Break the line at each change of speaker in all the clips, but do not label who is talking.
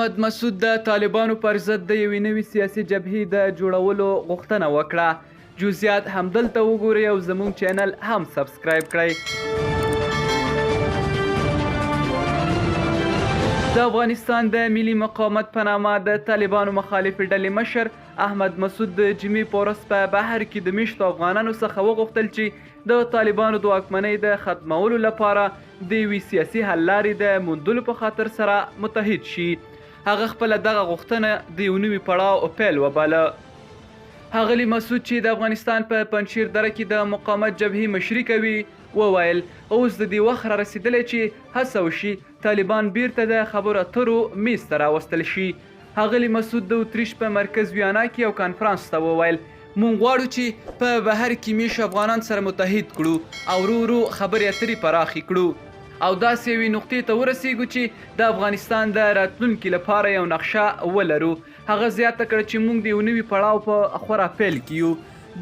احمد مسعود د طالبانو پر ضد د یوې نوې سیاسي جبهې د جوړولو غوښتنه وکړه. جزئیات همدلته وګورئ او زموږ چینل هم سبسکرایب کړئ. د افغانستان د ملي مقاومت په نامه د طالبانو مخالفې ډلې مشر احمد مسعود د جمعې په ورځ په بهر کې د میشتو افغانانو څخه وغوښتل چې د طالبانو د واکمنۍ د ختمولو لپاره د یوې سیاسي حل لارې د موندلو په خاطر سره متحد شي. هغه خپله دغه غوښتنه د یو نوي پړاو پیل وباله. ښاغلي مسعود چې د افغانستان په پنجشیر دره کې د مقاومت جبهې مشري کوي وویل اوس د دې وخت را رسېدلی چې هڅه وشي طالبان بیرته د خبرو اترو میز ته راوستل شي. ښاغلي مسعود د اتریش په مرکز ویانا کې یو کنفرانس ته وویل مونږ غواړو چې په بهر کې میش افغانان سره متحد کړو او ورو ورو خبرې اترې پراخې کړو او داسې یوې نقطې ته ورسیږو چې د افغانستان د راتلونکي لپاره یو نقشه ولرو. هغه زیاته کړه چې موږ د یو نوي پړاو په خورا پیل کې یو.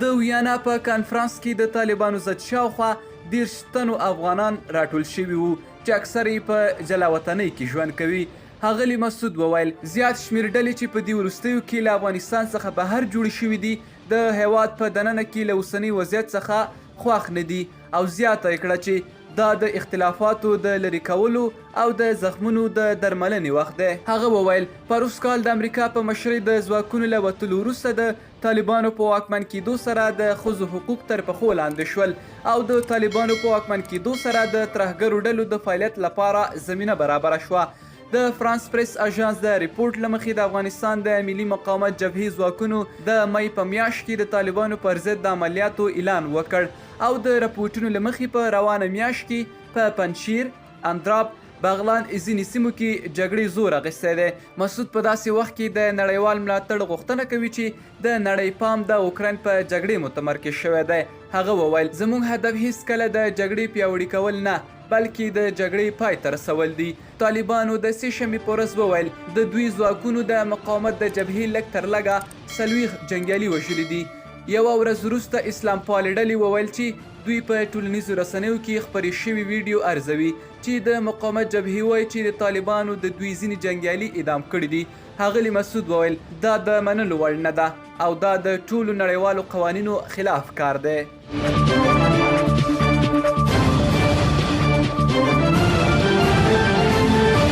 د ویانا په کنفرانس کې د طالبانو ضد شاوخوا 30 تنو افغانان راټول شوي وو چې اکثر یې په جلاوطنۍ کې ژوند کوي. ښاغلي مسعود وویل زیات شمېر ډلې چې په دې وروستیو کې له افغانستان څخه بهر جوړې شوي دي د هیواد په دننه کې له اوسني وضعیت څخه خوښ نه دي او زیاته یې کړه چې دا د اختلافاتو د لرې کولو او د زخمونو د درملنې وخت دی. هغه وویل پروس کال د امریکا په مشرۍ د ځواکونو له وتلو وروسته د طالبانو په واکمن کېدو سره د ښځو حقوق تر پښو لاندې شول او د طالبانو په واکمن کېدو سره د ترهګرو ډلو د فعالیت لپاره زمینه برابره شوه. د فرانس پریس اژانس د ریپورت له مخې د افغانستان د ملي مقاومت جبهې ځواکونو د مۍ په میاشت کې د طالبانو پر ضد د عملیاتو اعلان وکړ او د راپورټونو له مخې په روانه میاشت کې په پنجشیر، اندراب، بغلان ځینې سیمو کې جګړې زور اخیستی دی. مسعود په داسې وخت کې د نړیوال ملاتړ غوښتنه کوي چې د نړۍ پام د اوکراین په جګړې متمرکز شوی دی. هغه وویل زموږ هدف هیڅکله د جګړې پیاوړي کول نه بلکې د جګړې پای ته رسول دي. طالبانو د سې شنبې په ورځ وویل د دوی ځواکونو د مقاومت د جبهې لږ تر لږه 40 جنګیالي وژلي دي. یوه ورځ وروسته اسلام پالې ډلې وویل چې دوی په ټولنیزو رسنیو کې خپرې شوي ویډیو ارزوي چې د مقاومت جبهې وایي چې د طالبانو د دوی ځینې جنګیالي اعدام کړي دي. ښاغلي مسعود وویل دا د منلو وړ نه ده او دا د ټولو نړیوالو قوانینو خلاف کار دی.